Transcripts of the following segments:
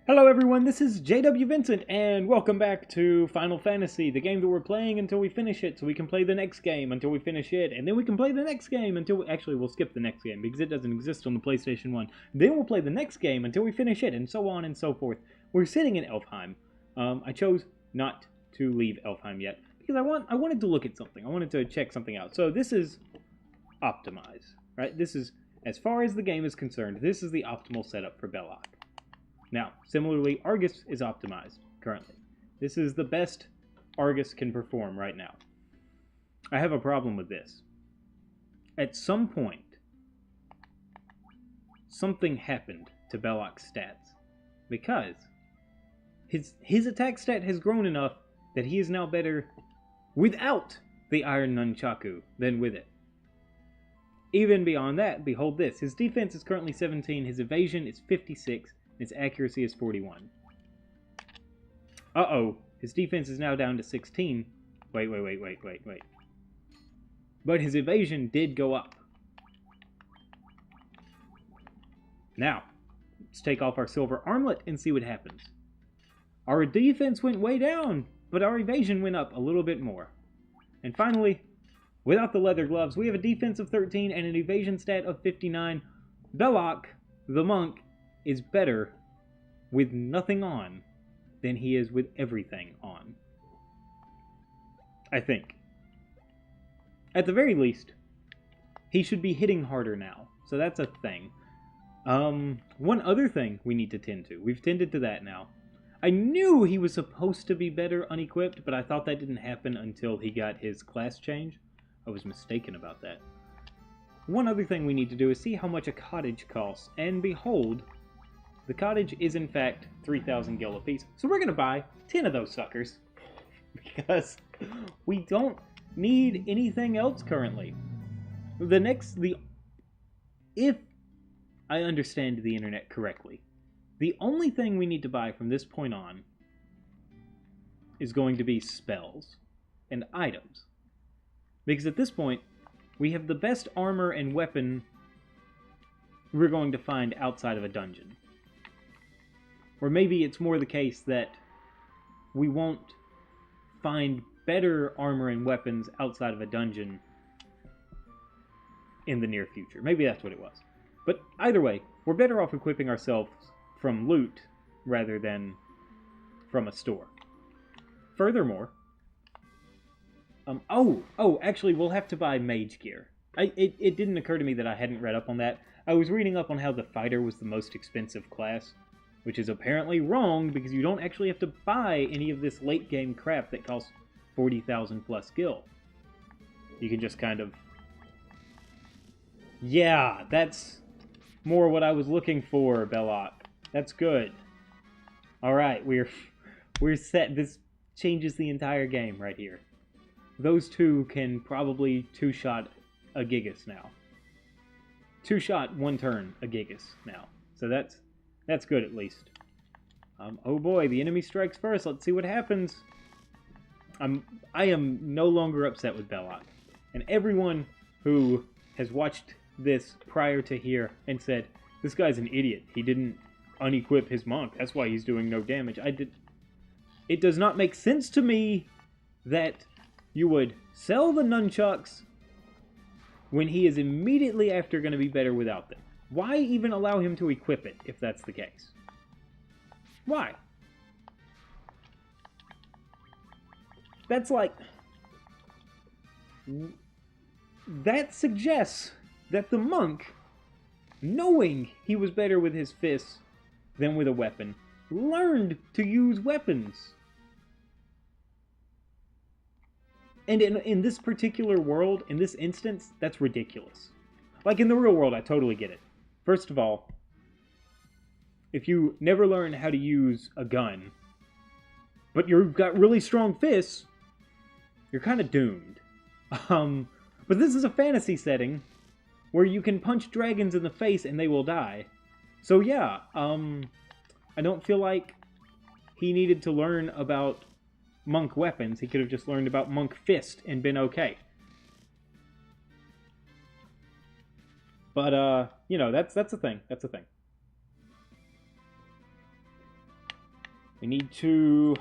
Hello everyone, this is JW Vincent, and welcome back to Final Fantasy, the game that we're playing until we finish it, so we can play the next game until we finish it, and then we can play the next game until actually, we'll skip the next game, because it doesn't exist on the PlayStation 1. Then we'll play the next game until we finish it, and so on and so forth. We're sitting in Elfheim. I chose not to leave Elfheim yet, because I wanted to look at something. I wanted to check something out. So this is Optimize, right? This is, as far as the game is concerned, this is the optimal setup for Belloc. Now, similarly, Argus is optimized currently. This is the best Argus can perform right now. I have a problem with this. At some point, something happened to Belloc's stats, because his attack stat has grown enough that he is now better without the Iron Nunchaku than with it. Even beyond that, behold this. His defense is currently 17, his evasion is 56, its accuracy is 41. Uh-oh. His defense is now down to 16. Wait. But his evasion did go up. Now, let's take off our silver armlet and see what happens. Our defense went way down, but our evasion went up a little bit more. And finally, without the leather gloves, we have a defense of 13 and an evasion stat of 59. Belloc, the monk, is better with nothing on than he is with everything on. I think. At the very least, he should be hitting harder now. So that's a thing. One other thing we need to tend to. We've tended to that now. I knew he was supposed to be better unequipped, but I thought that didn't happen until he got his class change. I was mistaken about that. One other thing we need to do is see how much a cottage costs. And behold, the cottage is in fact 3,000 gil apiece. So we're going to buy 10 of those suckers. Because we don't need anything else currently. If I understand the internet correctly, the only thing we need to buy from this point on is going to be spells and items. Because at this point, we have the best armor and weapon we're going to find outside of a dungeon. Or maybe it's more the case that we won't find better armor and weapons outside of a dungeon in the near future. Maybe that's what it was. But either way, we're better off equipping ourselves from loot rather than from a store. Furthermore, actually, we'll have to buy mage gear. It didn't occur to me that I hadn't read up on that. I was reading up on how the fighter was the most expensive class, which is apparently wrong because you don't actually have to buy any of this late game crap that costs 40,000 plus gil. You can just kind of... Yeah, that's more what I was looking for, Belloc. That's good. Alright, we're set. This changes the entire game right here. Those two can probably two-shot a Gigas now. Two-shot, one turn a Gigas now. So that's good at least. Oh boy, the enemy strikes first. Let's see what happens. I am no longer upset with Belloc. And everyone who has watched this prior to here and said, this guy's an idiot. He didn't unequip his monk. That's why he's doing no damage. It does not make sense to me that you would sell the nunchucks when he is immediately after going to be better without them. Why even allow him to equip it if that's the case? Why? That's like... That suggests that the monk, knowing he was better with his fists than with a weapon, learned to use weapons. And in this particular world, in this instance, that's ridiculous. Like in the real world, I totally get it. First of all, if you never learn how to use a gun, but you've got really strong fists, you're kind of doomed. But this is a fantasy setting where you can punch dragons in the face and they will die. So yeah, I don't feel like he needed to learn about monk weapons. He could have just learned about monk fist and been okay. But, you know, that's a thing. That's a thing. We need to...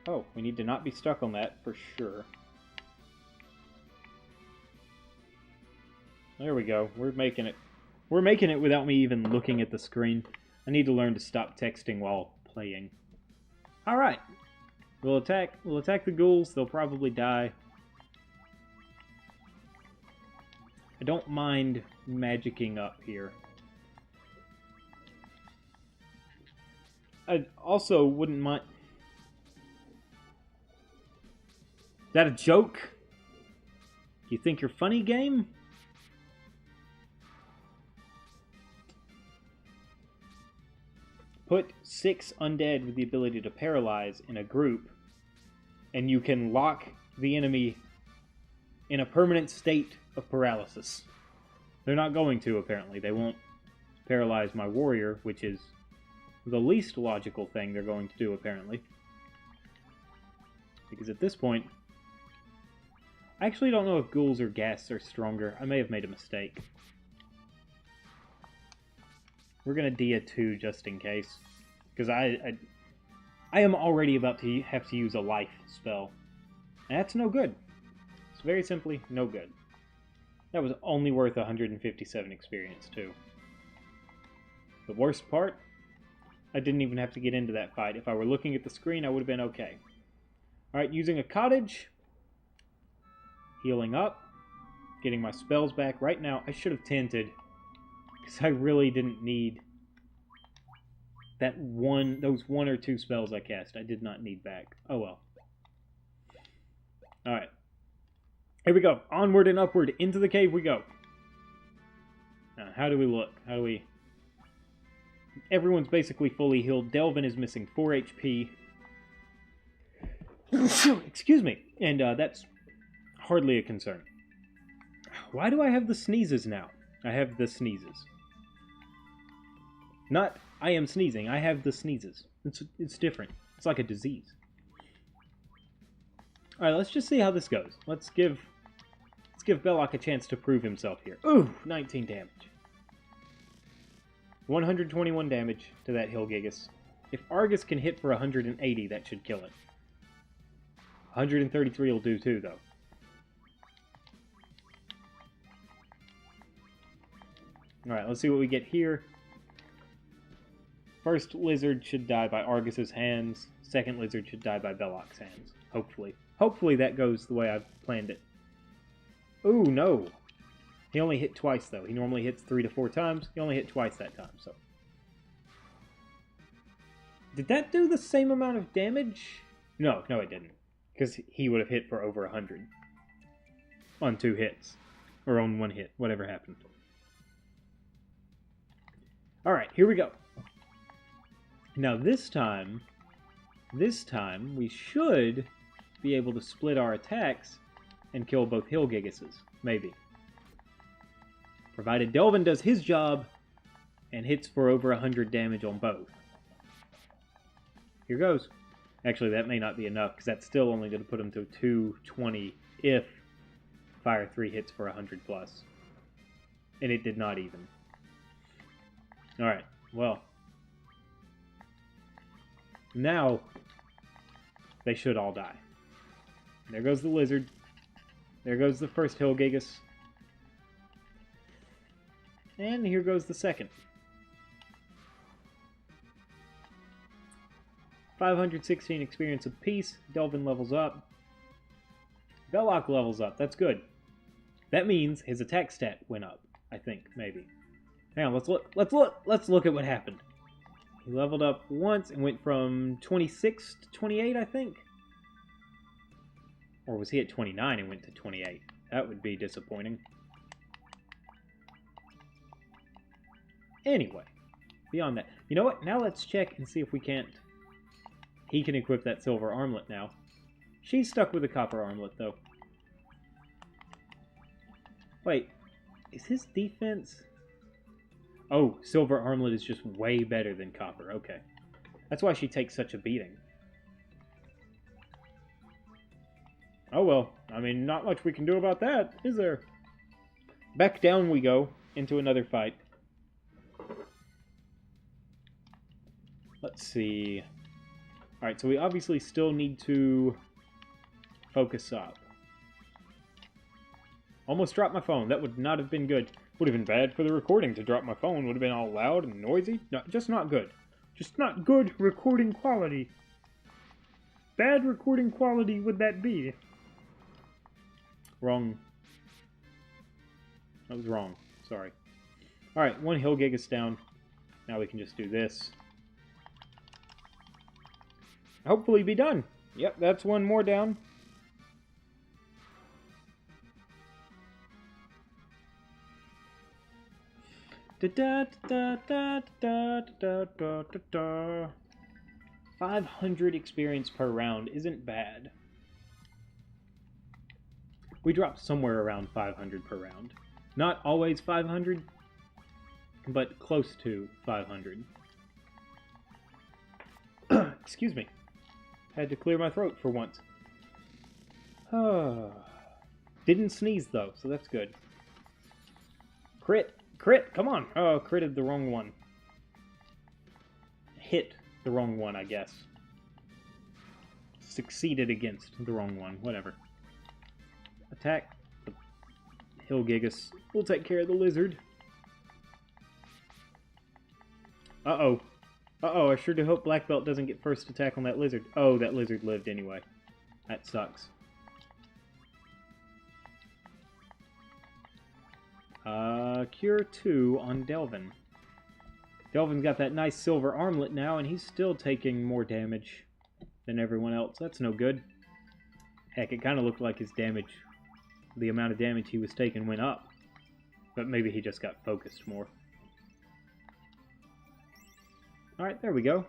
Oh, we need to not be stuck on that for sure. There we go. We're making it. We're making it without me even looking at the screen. I need to learn to stop texting while playing. Alright. We'll attack the ghouls. They'll probably die. I don't mind magicking up here. I also wouldn't mind... Is that a joke? You think you're funny, game? Put 6 undead with the ability to paralyze in a group, and you can lock the enemy in a permanent state of paralysis. They're not going to, apparently. They won't paralyze my warrior, which is the least logical thing they're going to do, apparently. Because at this point... I actually don't know if ghouls or ghasts are stronger. I may have made a mistake. We're going to Dia 2 just in case. Because I am already about to have to use a life spell. And that's no good. It's very simply no good. That was only worth 157 experience, too. The worst part? I didn't even have to get into that fight. If I were looking at the screen, I would have been okay. Alright, using a cottage. Healing up. Getting my spells back. Right now, I should have tinted. Because I really didn't need those 1 or 2 spells I cast. I did not need back. Oh well. Alright. Here we go. Onward and upward. Into the cave we go. Now, how do we look? How do we... Everyone's basically fully healed. Delvin is missing 4 HP. Excuse me. And that's hardly a concern. Why do I have the sneezes now? I have the sneezes. Not, I am sneezing. I have the sneezes. It's different. It's like a disease. Alright, let's just see how this goes. Let's give Belloc a chance to prove himself here. Ooh, 19 damage. 121 damage to that Hillgigus. If Argus can hit for 180, that should kill it. 133 will do too, though. Alright, let's see what we get here. First lizard should die by Argus's hands. Second lizard should die by Belloc's hands. Hopefully. Hopefully that goes the way I've planned it. Ooh, no. He only hit twice, though. He normally hits 3 to 4 times. He only hit twice that time, so... Did that do the same amount of damage? No, it didn't. Because he would have hit for over 100. On 2 hits. Or on 1 hit. Whatever happened. Alright, here we go. Now this time we should be able to split our attacks and kill both Hillgiguses. Maybe. Provided Delvin does his job and hits for over 100 damage on both. Here goes. Actually, that may not be enough, because that's still only going to put him to 220 if Fire 3 hits for 100 plus. And it did not even. Alright, well. Now, they should all die. There goes the lizard. There goes the first Hillgigus. And here goes the second. 516 experience apiece. Delvin levels up. Belloc levels up. That's good. That means his attack stat went up. I think, maybe. Hang on, let's look at what happened. He leveled up once and went from 26 to 28, I think. Or was he at 29 and went to 28? That would be disappointing. Anyway, beyond that. You know what? Now let's check and see if we can't... He can equip that silver armlet now. She's stuck with a copper armlet, though. Wait, is his defense... Oh, silver armlet is just way better than copper. Okay. That's why she takes such a beating. Oh well, I mean, not much we can do about that, is there? Back down we go, into another fight. Let's see. Alright, so we obviously still need to focus up. Almost dropped my phone. That would not have been good. Would have been bad for the recording to drop my phone. Would have been all loud and noisy. No, just not good. Just not good recording quality. Bad recording quality would that be? Wrong. That was wrong. Sorry. Alright, one hill gig is down. Now we can just do this. Hopefully be done. Yep, that's one more down. Da da da da da da da da da. 500 experience per round isn't bad. We dropped somewhere around 500 per round. Not always 500, but close to 500. Excuse me. Had to clear my throat for once. Didn't sneeze though, so that's good. Crit! Crit! Come on! Oh, critted the wrong one. Hit the wrong one, I guess. Succeeded against the wrong one. Whatever. Attack the Hillgigus. We'll take care of the lizard. Uh-oh. Uh-oh, I sure do hope Black Belt doesn't get first attack on that lizard. Oh, that lizard lived anyway. That sucks. Cure 2 on Delvin. Delvin's got that nice silver armlet now, and he's still taking more damage than everyone else. That's no good. Heck, it kind of looked like his damage, the amount of damage he was taking went up. But maybe he just got focused more. Alright, there we go.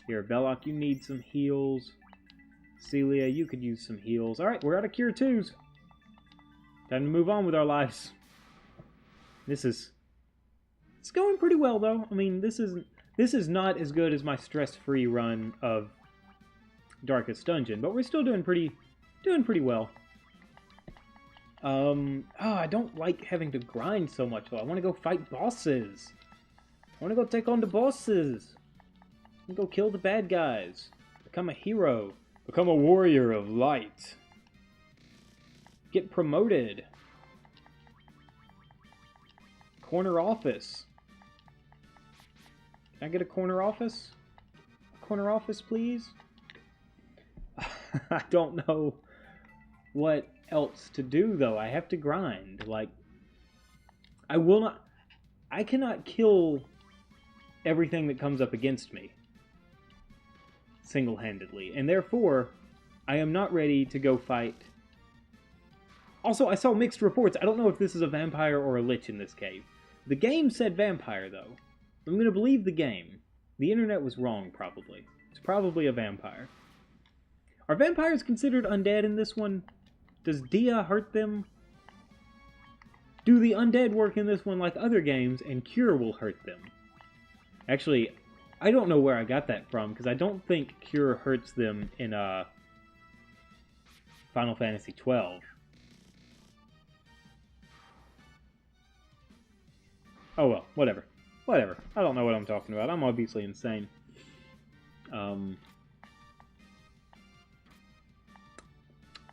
Here, Belloc, you need some heals. Celia, you could use some heals. Alright, we're out of Cure 2s. Time to move on with our lives. It's going pretty well, though. I mean, this is not as good as my stress-free run of Darkest Dungeon, but we're still doing pretty well. I don't like having to grind so much, though. I want to go fight bosses. I want to go take on the bosses. I want to go kill the bad guys. Become a hero. Become a warrior of light. Get promoted. Corner office. Can I get a corner office? A corner office, please? I don't know what else to do, though. I have to grind. Like, I cannot kill everything that comes up against me single-handedly, and therefore, I am not ready to go fight. Also, I saw mixed reports. I don't know if this is a vampire or a lich in this cave. The game said vampire, though. I'm going to believe the game. The internet was wrong, probably. It's probably a vampire. Are vampires considered undead in this one? Does Dia hurt them? Do the undead work in this one like other games, and Cure will hurt them? Actually, I don't know where I got that from, because I don't think Cure hurts them in Final Fantasy XII. Oh well, whatever. Whatever. I don't know what I'm talking about. I'm obviously insane.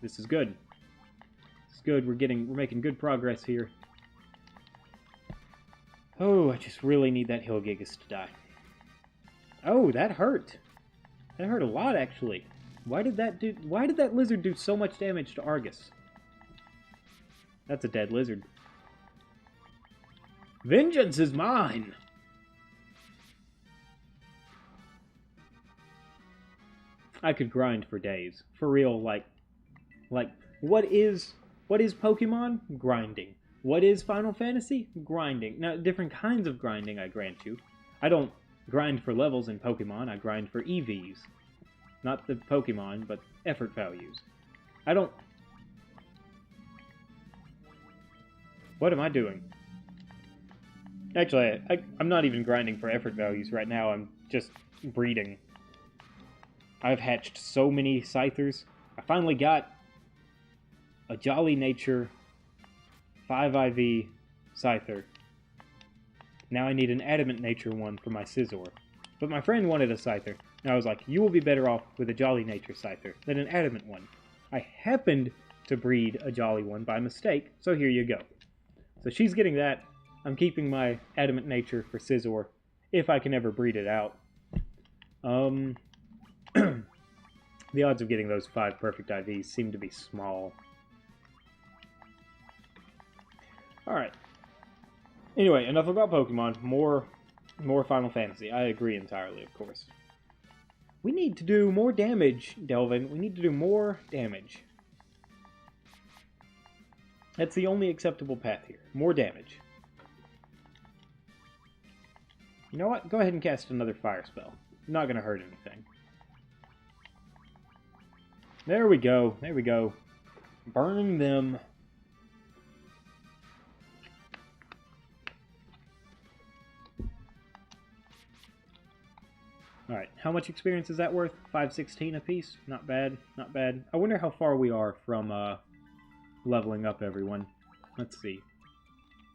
This is good. This is good. We're making good progress here. Oh, I just really need that Hillgigus to die. Oh, that hurt. That hurt a lot, actually. Why did that lizard do so much damage to Argus? That's a dead lizard. Vengeance is mine! I could grind for days. For real, like what is Pokemon? Grinding. What is Final Fantasy? Grinding. Now, different kinds of grinding, I grant you. I don't grind for levels in Pokemon, I grind for EVs. Not the Pokemon, but effort values. I don't... What am I doing? Actually, I'm not even grinding for effort values right now, I'm just breeding. I've hatched so many Scythers. I finally got a Jolly Nature 5 IV Scyther. Now I need an Adamant Nature one for my Scizor. But my friend wanted a Scyther, and I was like, you will be better off with a Jolly Nature Scyther than an Adamant one. I happened to breed a Jolly one by mistake, so here you go. So she's getting that. I'm keeping my Adamant Nature for Scizor, if I can ever breed it out. The odds of getting those 5 perfect IVs seem to be small. Alright. Anyway, enough about Pokemon. More Final Fantasy. I agree entirely, of course. We need to do more damage, Delvin. We need to do more damage. That's the only acceptable path here. More damage. You know what? Go ahead and cast another fire spell. Not going to hurt anything. There we go. There we go. Burn them. Alright, how much experience is that worth? 516 apiece? Not bad, not bad. I wonder how far we are from leveling up everyone. Let's see.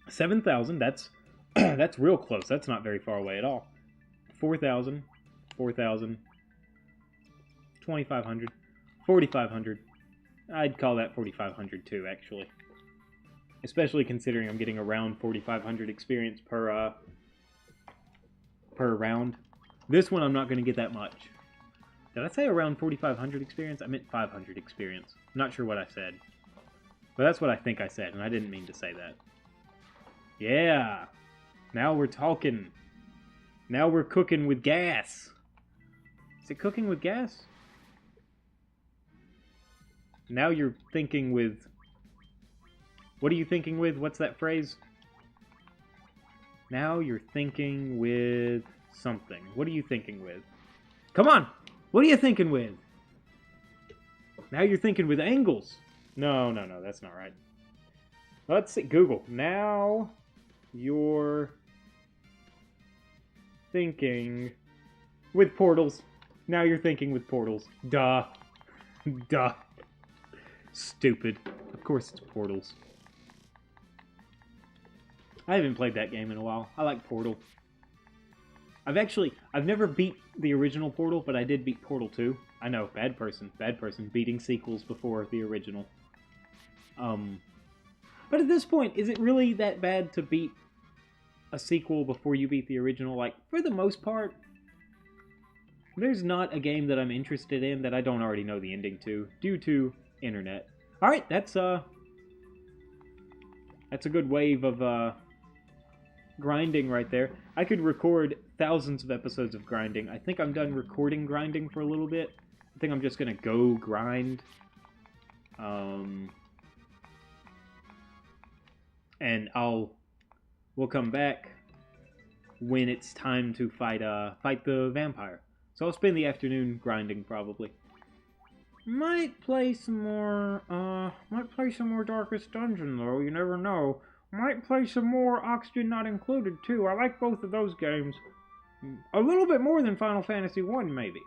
7,000, that's that's real close. That's not very far away at all. 4,000, 4,000, 2,500, 4,500. I'd call that 4,500 too, actually. Especially considering I'm getting around 4,500 experience per round. This one I'm not going to get that much. Did I say around 4,500 experience? I meant 500 experience. I'm not sure what I said. But that's what I think I said, and I didn't mean to say that. Yeah! Now we're talking. Now we're cooking with gas. Is it cooking with gas? Now you're thinking with... What are you thinking with? What's that phrase? Now you're thinking with... something. What are you thinking with? Come on! What are you thinking with? Now you're thinking with angles. No, no, no, that's not right. Let's see. Google. Now you're thinking with portals. Now you're thinking with portals. Duh. Duh. Stupid. Of course it's portals. I haven't played that game in a while. I like Portal. I've never beat the original Portal, but I did beat Portal 2. I know, bad person, beating sequels before the original. But at this point, is it really that bad to beat a sequel before you beat the original? Like, for the most part, there's not a game that I'm interested in that I don't already know the ending to, due to internet. Alright, that's a good wave of, grinding right there. I could record thousands of episodes of grinding. I think I'm done recording grinding for a little bit. I think I'm just gonna go grind. And we'll come back when it's time to fight the vampire. So I'll spend the afternoon grinding probably. Might play some more Darkest Dungeon though, you never know. Might play some more Oxygen Not Included, too. I like both of those games. A little bit more than Final Fantasy 1, maybe.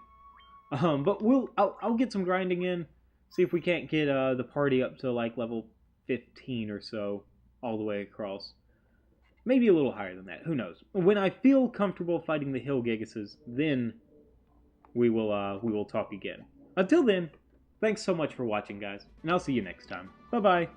But I'll get some grinding in. See if we can't get the party up to, like, level 15 or so. All the way across. Maybe a little higher than that. Who knows? When I feel comfortable fighting the Hill Gigases, then we will talk again. Until then, thanks so much for watching, guys. And I'll see you next time. Bye-bye.